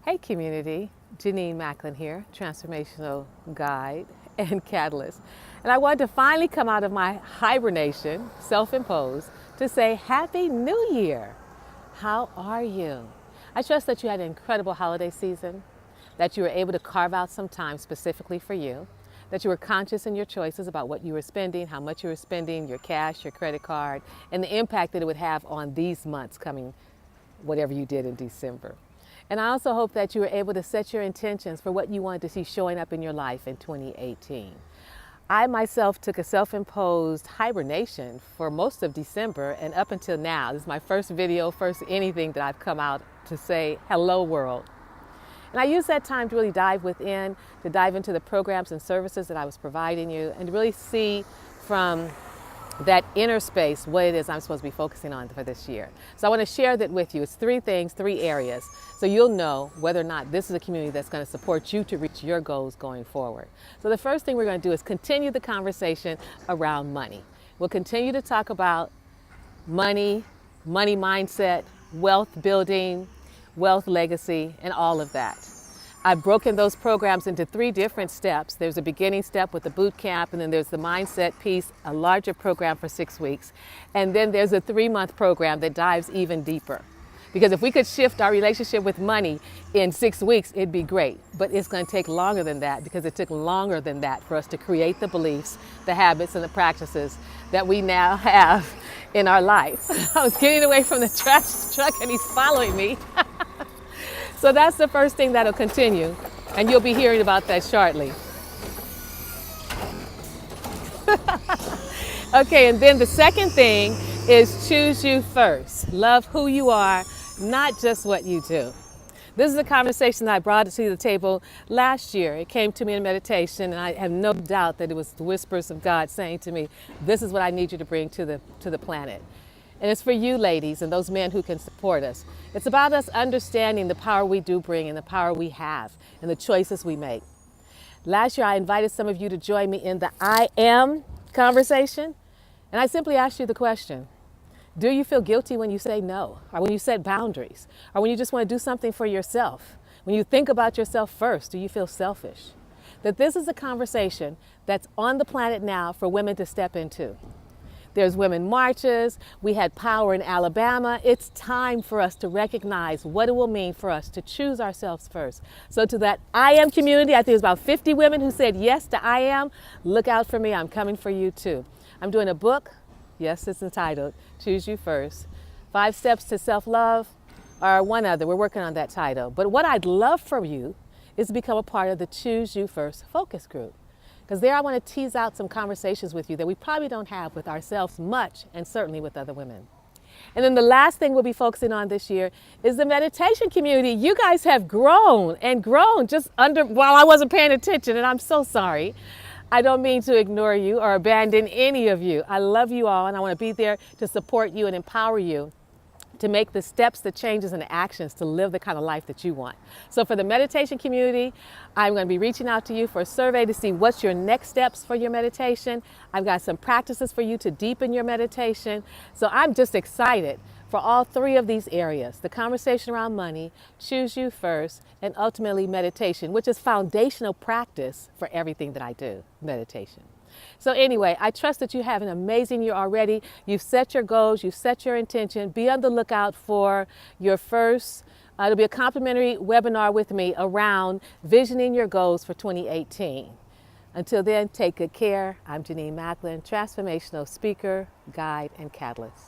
Hey community, Janine Macklin here, transformational guide and catalyst. And I wanted to finally come out of my hibernation, self-imposed, to say Happy New Year. How are you? I trust that you had an incredible holiday season, that you were able to carve out some time specifically for you, that you were conscious in your choices about what you were spending, how much you were spending, your cash, your credit card, and the impact that it would have on these months coming, whatever you did in December. And I also hope that you were able to set your intentions for what you wanted to see showing up in your life in 2018. I myself took a self-imposed hibernation for most of December and up until now. This is my first video, first anything that I've come out to say, hello world. And I used that time to really dive within, to dive into the programs and services that I was providing you and to really see from that inner space what it is I'm supposed to be focusing on for this year. So I want to share that with you. It's three things, three areas. So you'll know whether or not this is a community that's going to support you to reach your goals going forward. So the first thing we're going to do is continue the conversation around money. We'll continue to talk about money, money mindset, wealth building, wealth legacy, and all of that. I've broken those programs into three different steps. There's a beginning step with the boot camp, and then there's the mindset piece, a larger program for 6 weeks. And then there's a 3-month program that dives even deeper. Because if we could shift our relationship with money in 6 weeks, it'd be great. But it's going to take longer than that because it took longer than that for us to create the beliefs, the habits, and the practices that we now have in our life. I was getting away from the trash truck and he's following me. So that's the first thing that'll continue, and you'll be hearing about that shortly. Okay, and then the second thing is choose you first. Love who you are, not just what you do. This is a conversation that I brought to the table last year. It came to me in meditation, and I have no doubt that it was the whispers of God saying to me, this is what I need you to bring to the planet. And it's for you ladies and those men who can support us. It's about us understanding the power we do bring and the power we have and the choices we make. Last year I invited some of you to join me in the I am conversation. And I simply asked you the question, do you feel guilty when you say no? Or when you set boundaries? Or when you just want to do something for yourself? When you think about yourself first, do you feel selfish? That this is a conversation that's on the planet now for women to step into. There's women marches, we had power in Alabama. It's time for us to recognize what it will mean for us to choose ourselves first. So to that I am community, I think there's about 50 women who said yes to I am. Look out for me, I'm coming for you too. I'm doing a book, yes, it's entitled Choose You First. 5 Steps to Self-Love, or one other, we're working on that title. But what I'd love for you is to become a part of the Choose You First focus group. Because there I want to tease out some conversations with you that we probably don't have with ourselves much, and certainly with other women. And then the last thing we'll be focusing on this year is the meditation community. You guys have grown and grown just while I wasn't paying attention, and I'm so sorry. I don't mean to ignore you or abandon any of you. I love you all, and I want to be there to support you and empower you to make the steps, the changes, and the actions to live the kind of life that you want. So for the meditation community, I'm going to be reaching out to you for a survey to see what's your next steps for your meditation. I've got some practices for you to deepen your meditation. So I'm just excited for all 3 of these areas, the conversation around money, choose you first, and ultimately meditation, which is foundational practice for everything that I do, meditation. So anyway, I trust that you have an amazing year already. You've set your goals, you've set your intention. Be on the lookout for your first, it'll be a complimentary webinar with me around visioning your goals for 2018. Until then, take good care. I'm Janine Macklin, transformational speaker, guide, and catalyst.